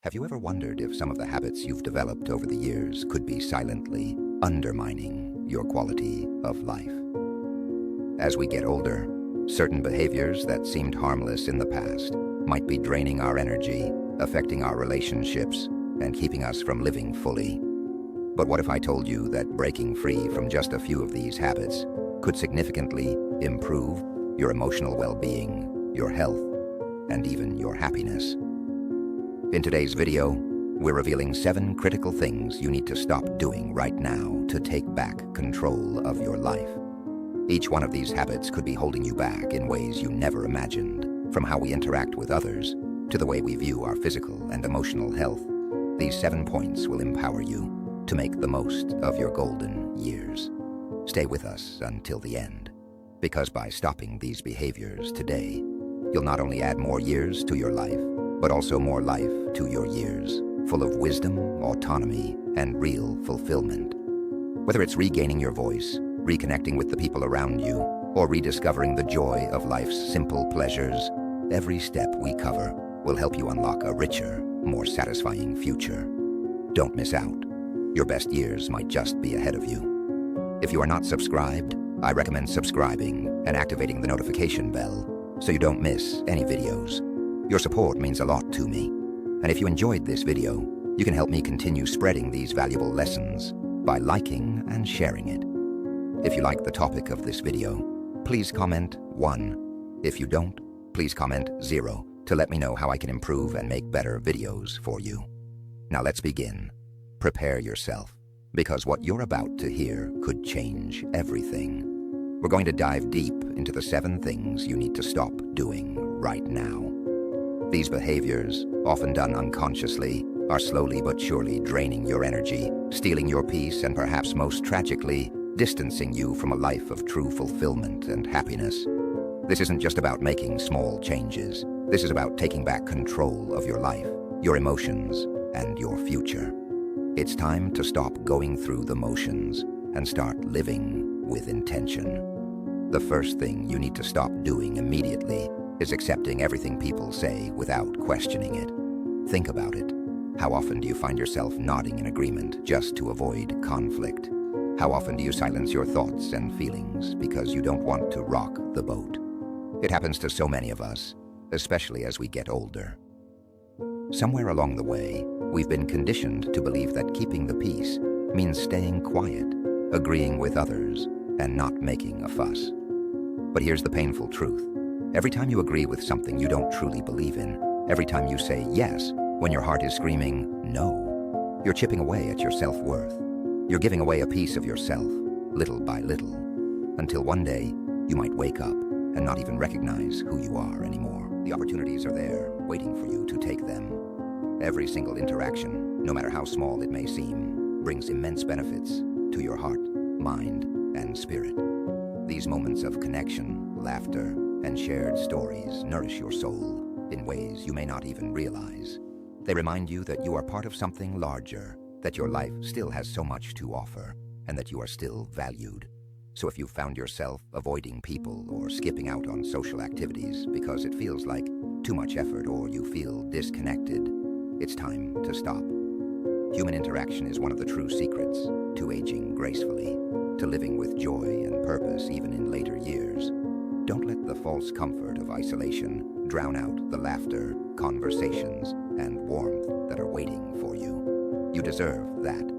Have you ever wondered if some of the habits you've developed over the years could be silently undermining your quality of life? As we get older, certain behaviors that seemed harmless in the past might be draining our energy, affecting our relationships, and keeping us from living fully. But what if I told you that breaking free from just a few of these habits could significantly improve your emotional well-being, your health, and even your happiness? In today's video, we're revealing 7 critical things you need to stop doing right now to take back control of your life. Each one of these habits could be holding you back in ways you never imagined, from how we interact with others to the way we view our physical and emotional health. These 7 points will empower you to make the most of your golden years. Stay with us until the end, because by stopping these behaviors today, you'll not only add more years to your life, but also more life to your years, full of wisdom, autonomy, and real fulfillment. Whether it's regaining your voice, reconnecting with the people around you, or rediscovering the joy of life's simple pleasures, every step we cover will help you unlock a richer, more satisfying future. Don't miss out. Your best years might just be ahead of you. If you are not subscribed, I recommend subscribing and activating the notification bell so you don't miss any videos. Your support means a lot to me, and if you enjoyed this video, you can help me continue spreading these valuable lessons by liking and sharing it. If you like the topic of this video, please comment 1. If you don't, please comment 0 to let me know how I can improve and make better videos for you. Now let's begin. Prepare yourself, because what you're about to hear could change everything. We're going to dive deep into the 7 things you need to stop doing right now. These behaviors, often done unconsciously, are slowly but surely draining your energy, stealing your peace, and perhaps most tragically, distancing you from a life of true fulfillment and happiness. This isn't just about making small changes. This is about taking back control of your life, your emotions, and your future. It's time to stop going through the motions and start living with intention. The first thing you need to stop doing immediately is accepting everything people say without questioning it. Think about it. How often do you find yourself nodding in agreement just to avoid conflict? How often do you silence your thoughts and feelings because you don't want to rock the boat? It happens to so many of us, especially as we get older. Somewhere along the way, we've been conditioned to believe that keeping the peace means staying quiet, agreeing with others, and not making a fuss. But here's the painful truth. Every time you agree with something you don't truly believe in, every time you say yes when your heart is screaming no, you're chipping away at your self-worth. You're giving away a piece of yourself, little by little, until one day you might wake up and not even recognize who you are anymore. The opportunities are there, waiting for you to take them. Every single interaction, no matter how small it may seem, brings immense benefits to your heart, mind, and spirit. These moments of connection, laughter, and shared stories nourish your soul in ways you may not even realize. They remind you that you are part of something larger, that your life still has so much to offer, and that you are still valued. So if you found yourself avoiding people or skipping out on social activities because it feels like too much effort or you feel disconnected, it's time to stop. Human interaction is one of the true secrets to aging gracefully, to living with joy and purpose even in later years. Don't let the false comfort of isolation drown out the laughter, conversations, and warmth that are waiting for you. You deserve that,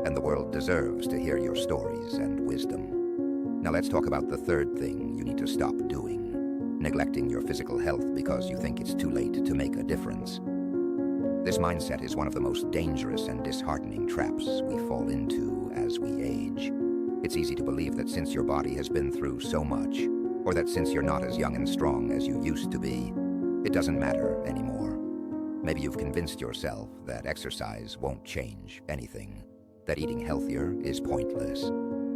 and the world deserves to hear your stories and wisdom. Now let's talk about the third thing you need to stop doing: neglecting your physical health because you think it's too late to make a difference. This mindset is one of the most dangerous and disheartening traps we fall into as we age. It's easy to believe that since your body has been through so much, or that since you're not as young and strong as you used to be, it doesn't matter anymore. Maybe you've convinced yourself that exercise won't change anything, that eating healthier is pointless,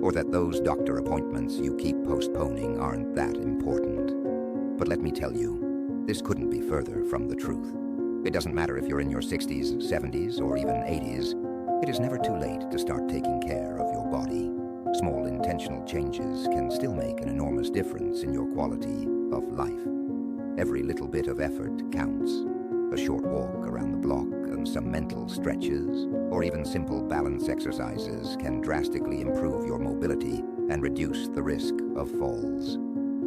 or that those doctor appointments you keep postponing aren't that important. But let me tell you, this couldn't be further from the truth. It doesn't matter if you're in your 60s, 70s, or even 80s. It is never too late to start taking care of your body. Small intentional changes can still make an enormous difference in your quality of life. Every little bit of effort counts. A short walk around the block and some mental stretches, or even simple balance exercises can drastically improve your mobility and reduce the risk of falls.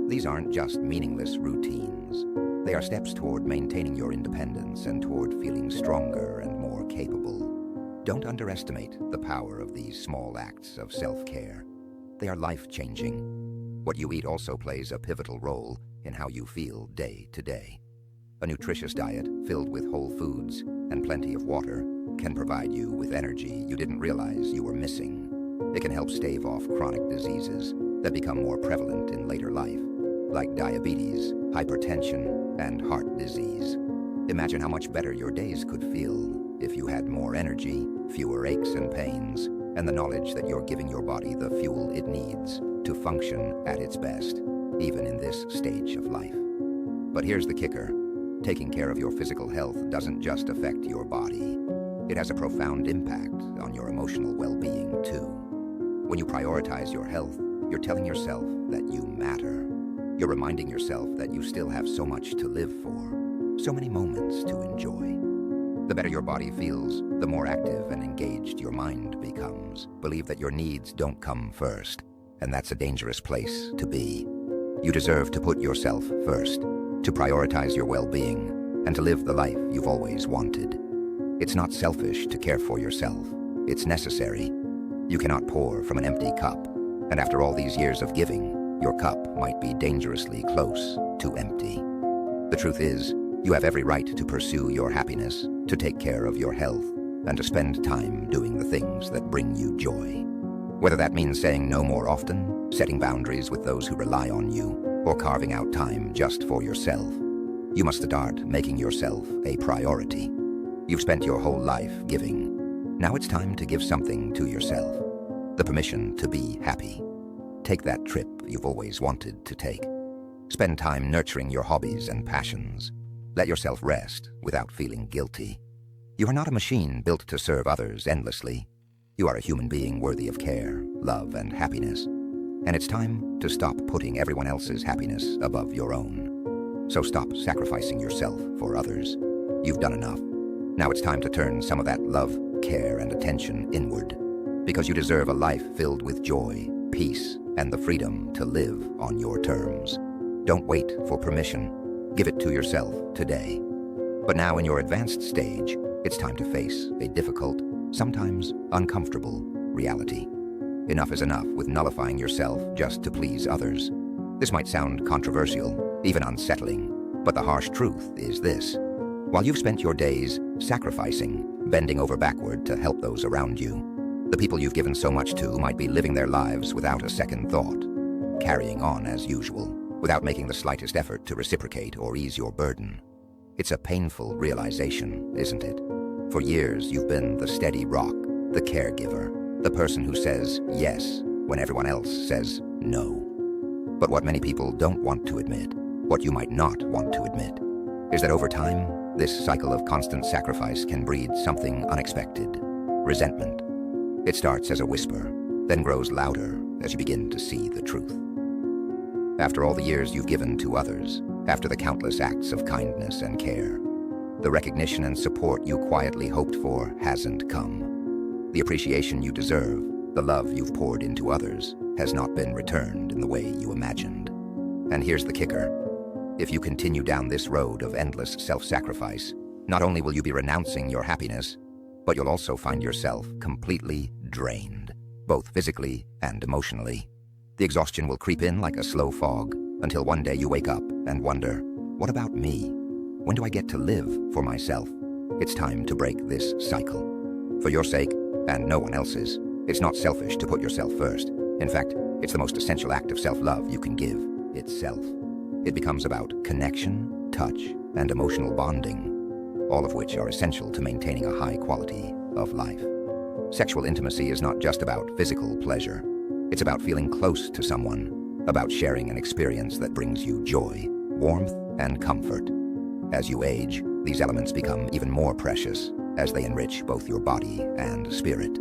These aren't just meaningless routines. They are steps toward maintaining your independence and toward feeling stronger and more capable. Don't underestimate the power of these small acts of self-care. They are life-changing. What you eat also plays a pivotal role in how you feel day to day. A nutritious diet filled with whole foods and plenty of water can provide you with energy you didn't realize you were missing. It can help stave off chronic diseases that become more prevalent in later life, like diabetes, hypertension, and heart disease. Imagine how much better your days could feel if you had more energy, fewer aches and pains, and the knowledge that you're giving your body the fuel it needs to function at its best, even in this stage of life. But here's the kicker. Taking care of your physical health doesn't just affect your body. It has a profound impact on your emotional well-being, too. When you prioritize your health, you're telling yourself that you matter. You're reminding yourself that you still have so much to live for, so many moments to enjoy. The better your body feels, the more active and engaged your mind becomes. Believe that your needs don't come first, and that's a dangerous place to be. You deserve to put yourself first, to prioritize your well-being, and to live the life you've always wanted. It's not selfish to care for yourself. It's necessary. You cannot pour from an empty cup, and after all these years of giving, your cup might be dangerously close to empty. The truth is, you have every right to pursue your happiness, to take care of your health, and to spend time doing the things that bring you joy. Whether that means saying no more often, setting boundaries with those who rely on you, or carving out time just for yourself, you must start making yourself a priority. You've spent your whole life giving. Now it's time to give something to yourself. The permission to be happy. Take that trip you've always wanted to take. Spend time nurturing your hobbies and passions. Let yourself rest without feeling guilty. You are not a machine built to serve others endlessly. You are a human being worthy of care, love, and happiness. And it's time to stop putting everyone else's happiness above your own. So stop sacrificing yourself for others. You've done enough. Now it's time to turn some of that love, care, and attention inward. Because you deserve a life filled with joy, peace, and the freedom to live on your terms. Don't wait for permission. Give it to yourself today. But now in your advanced stage, it's time to face a difficult, sometimes uncomfortable reality. Enough is enough with nullifying yourself just to please others. This might sound controversial, even unsettling, but the harsh truth is this. While you've spent your days sacrificing, bending over backward to help those around you, the people you've given so much to might be living their lives without a second thought, carrying on as usual, without making the slightest effort to reciprocate or ease your burden. It's a painful realization, isn't it? For years, you've been the steady rock, the caregiver, the person who says yes when everyone else says no. But what many people don't want to admit, what you might not want to admit, is that over time, this cycle of constant sacrifice can breed something unexpected: resentment. It starts as a whisper, then grows louder as you begin to see the truth. After all the years you've given to others, after the countless acts of kindness and care, the recognition and support you quietly hoped for hasn't come. The appreciation you deserve, the love you've poured into others, has not been returned in the way you imagined. And here's the kicker. If you continue down this road of endless self-sacrifice, not only will you be renouncing your happiness, but you'll also find yourself completely drained, both physically and emotionally. The exhaustion will creep in like a slow fog, until one day you wake up and wonder, what about me? When do I get to live for myself? It's time to break this cycle. For your sake, and no one else's, it's not selfish to put yourself first. In fact, it's the most essential act of self-love you can give, itself. It becomes about connection, touch, and emotional bonding, all of which are essential to maintaining a high quality of life. Sexual intimacy is not just about physical pleasure. It's about feeling close to someone, about sharing an experience that brings you joy, warmth, and comfort. As you age, these elements become even more precious as they enrich both your body and spirit.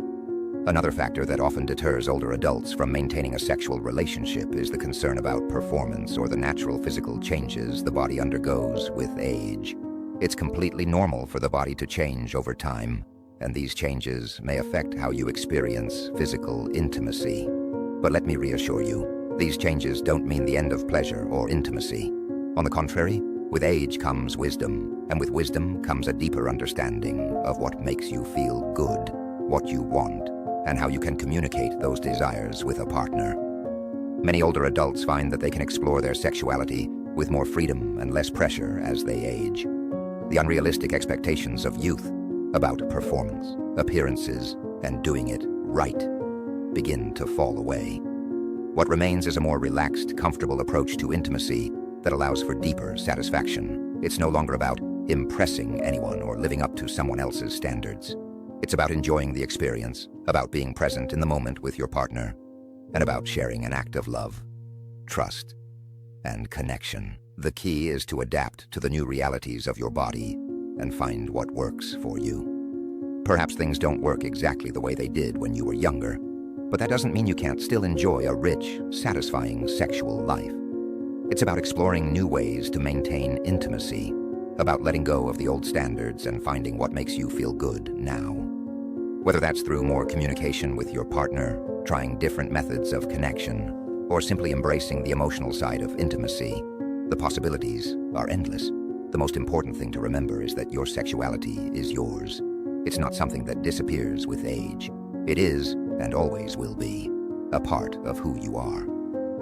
Another factor that often deters older adults from maintaining a sexual relationship is the concern about performance or the natural physical changes the body undergoes with age. It's completely normal for the body to change over time, and these changes may affect how you experience physical intimacy. But let me reassure you, these changes don't mean the end of pleasure or intimacy. On the contrary, with age comes wisdom, and with wisdom comes a deeper understanding of what makes you feel good, what you want, and how you can communicate those desires with a partner. Many older adults find that they can explore their sexuality with more freedom and less pressure as they age. The unrealistic expectations of youth about performance, appearances, and doing it right begin to fall away. What remains is a more relaxed, comfortable approach to intimacy that allows for deeper satisfaction. It's no longer about impressing anyone or living up to someone else's standards. It's about enjoying the experience, about being present in the moment with your partner, and about sharing an act of love, trust, and connection. The key is to adapt to the new realities of your body and find what works for you. Perhaps things don't work exactly the way they did when you were younger, but that doesn't mean you can't still enjoy a rich, satisfying sexual life. It's about exploring new ways to maintain intimacy, about letting go of the old standards and finding what makes you feel good now. Whether that's through more communication with your partner, trying different methods of connection, or simply embracing the emotional side of intimacy, the possibilities are endless. The most important thing to remember is that your sexuality is yours. It's not something that disappears with age. It is, and always will be, a part of who you are.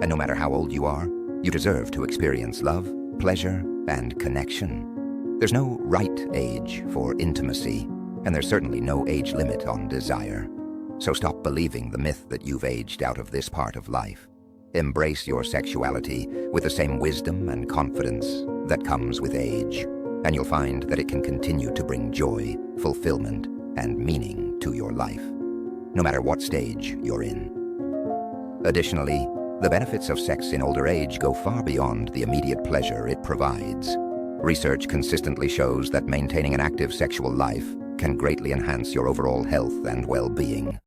And no matter how old you are, you deserve to experience love, pleasure, and connection. There's no right age for intimacy, and there's certainly no age limit on desire. So stop believing the myth that you've aged out of this part of life. Embrace your sexuality with the same wisdom and confidence that comes with age, and you'll find that it can continue to bring joy, fulfillment, and meaning to your life, no matter what stage you're in. Additionally, the benefits of sex in older age go far beyond the immediate pleasure it provides. Research consistently shows that maintaining an active sexual life can greatly enhance your overall health and well-being.